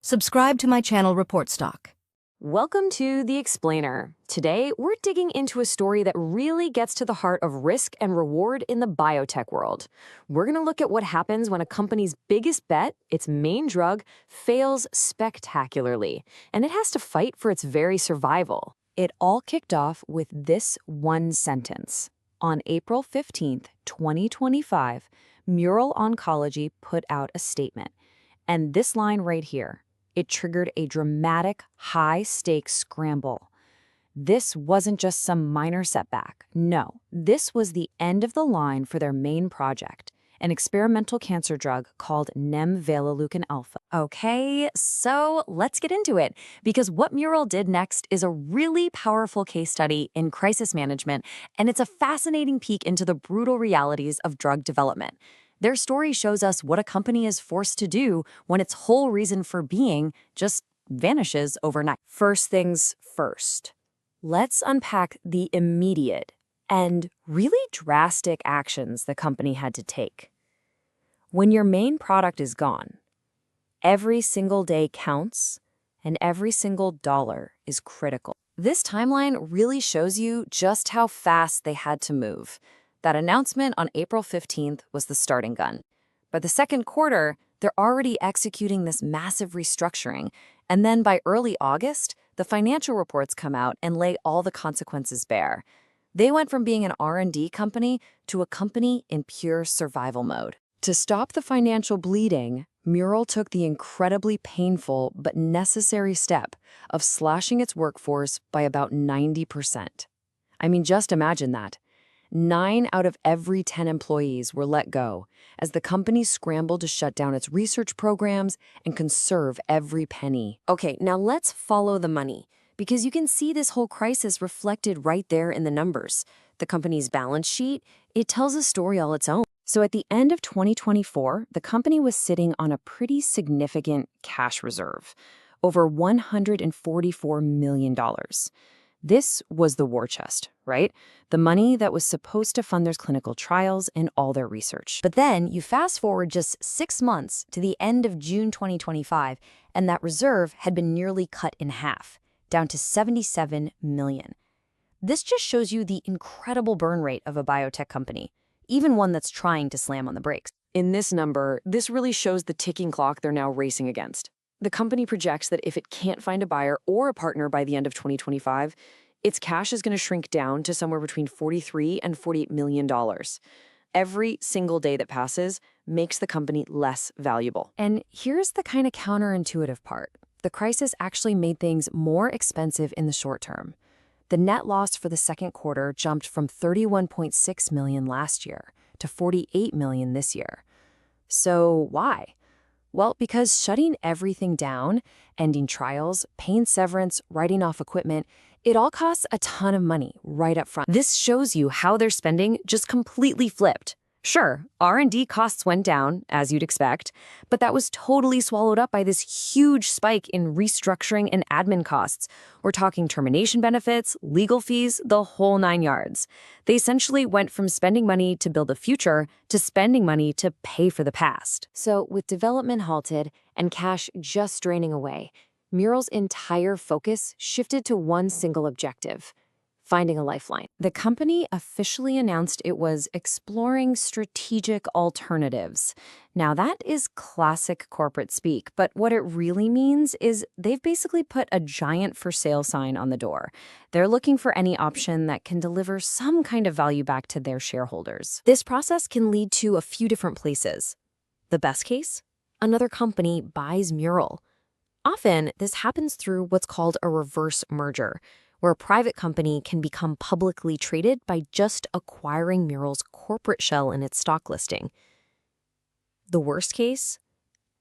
Subscribe to my channel Report Stock. Welcome to The Explainer. Today, we're digging into a story that really gets to the heart of risk and reward in the biotech world. We're going to look at what happens when a company's biggest bet, its main drug, fails spectacularly, and it has to fight for its very survival. It all kicked off with this one sentence. On April 15th, 2025, Mural Oncology put out a statement. And this line right here, it triggered a dramatic, high-stakes scramble. This wasn't just some minor setback. No, this was the end of the line for their main project, an experimental cancer drug called nemvaleukin alpha. Okay, so let's get into it, because what Mural did next is a really powerful case study in crisis management, and it's a fascinating peek into the brutal realities of drug development. Their story shows us what a company is forced to do when its whole reason for being just vanishes overnight. First things first, let's unpack the immediate and really drastic actions the company had to take. When your main product is gone, every single day counts and every single dollar is critical. This timeline really shows you just how fast they had to move. That announcement on April 15th was the starting gun. By the second quarter, they're already executing this massive restructuring, and then by early August, the financial reports come out and lay all the consequences bare. They went from being an R&D company to a company in pure survival mode. To stop the financial bleeding, Mural took the incredibly painful but necessary step of slashing its workforce by about 90%. I mean, just imagine that. 9 out of every 10 employees were let go as the company scrambled to shut down its research programs and conserve every penny. Okay, now let's follow the money, because you can see this whole crisis reflected right there in the numbers. The company's balance sheet, it tells a story all its own. So at the end of 2024, the company was sitting on a pretty significant cash reserve, over $144 million. This was the war chest, right? The money that was supposed to fund their clinical trials and all their research. But then you fast forward just 6 months to the end of June 2025, and that reserve had been nearly cut in half, down to $77 million. This just shows you the incredible burn rate of a biotech company, even one that's trying to slam on the brakes. In this number, this really shows the ticking clock they're now racing against. The company projects that if it can't find a buyer or a partner by the end of 2025, its cash is going to shrink down to somewhere between $43 and $48 million. Every single day that passes makes the company less valuable. And here's the kind of counterintuitive part. The crisis actually made things more expensive in the short term. The net loss for the second quarter jumped from $31.6 million last year to $48 million this year. So why? Well, because shutting everything down, ending trials, paying severance, writing off equipment, it all costs a ton of money right up front. This shows you how their spending just completely flipped. Sure, R&D costs went down, as you'd expect, but that was totally swallowed up by this huge spike in restructuring and admin costs. We're talking termination benefits, legal fees, the whole 9 yards. They essentially went from spending money to build a future to spending money to pay for the past. So with development halted and cash just draining away, Mural's entire focus shifted to one single objective: finding a lifeline. The company officially announced it was exploring strategic alternatives. Now, that is classic corporate speak, but what it really means is they've basically put a giant for sale sign on the door. They're looking for any option that can deliver some kind of value back to their shareholders. This process can lead to a few different places. The best case? Another company buys Mural. Often, this happens through what's called a reverse merger, where a private company can become publicly traded by just acquiring Mural's corporate shell in its stock listing. The worst case?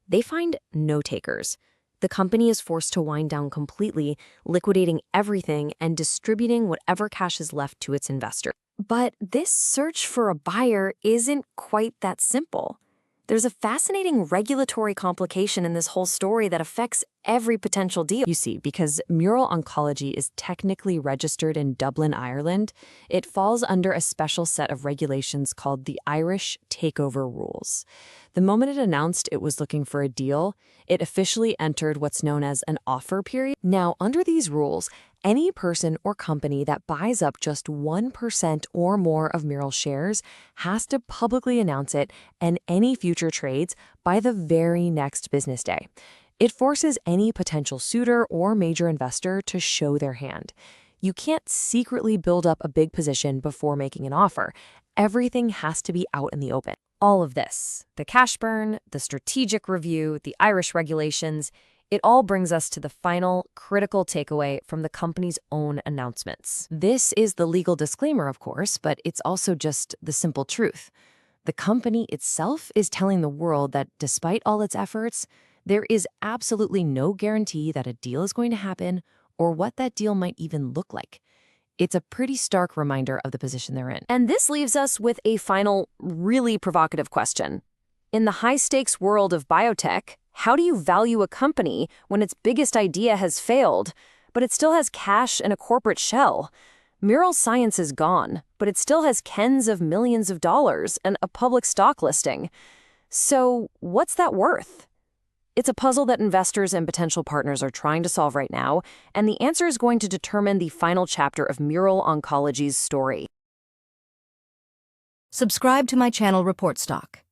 They find no takers. The company is forced to wind down completely, liquidating everything and distributing whatever cash is left to its investor. But this search for a buyer isn't quite that simple. There's a fascinating regulatory complication in this whole story that affects every potential deal. You see, because Mural Oncology is technically registered in Dublin, Ireland, it falls under a special set of regulations called the Irish Takeover Rules. The moment it announced it was looking for a deal, it officially entered what's known as an offer period. Now, under these rules, any person or company that buys up just 1% or more of Mural shares has to publicly announce it and any future trades by the very next business day. It forces any potential suitor or major investor to show their hand. You can't secretly build up a big position before making an offer. Everything has to be out in the open. All of this, the cash burn, the strategic review, the Irish regulations, it all brings us to the final critical takeaway from the company's own announcements. This is the legal disclaimer, of course, but it's also just the simple truth. The company itself is telling the world that despite all its efforts, there is absolutely no guarantee that a deal is going to happen or what that deal might even look like. It's a pretty stark reminder of the position they're in. And this leaves us with a final, really provocative question. In the high-stakes world of biotech, how do you value a company when its biggest idea has failed, but it still has cash and a corporate shell? Mural Science is gone, but it still has tens of millions of dollars and a public stock listing. So what's that worth? It's a puzzle that investors and potential partners are trying to solve right now, and the answer is going to determine the final chapter of Mural Oncology's story. Subscribe to my channel Report Stock.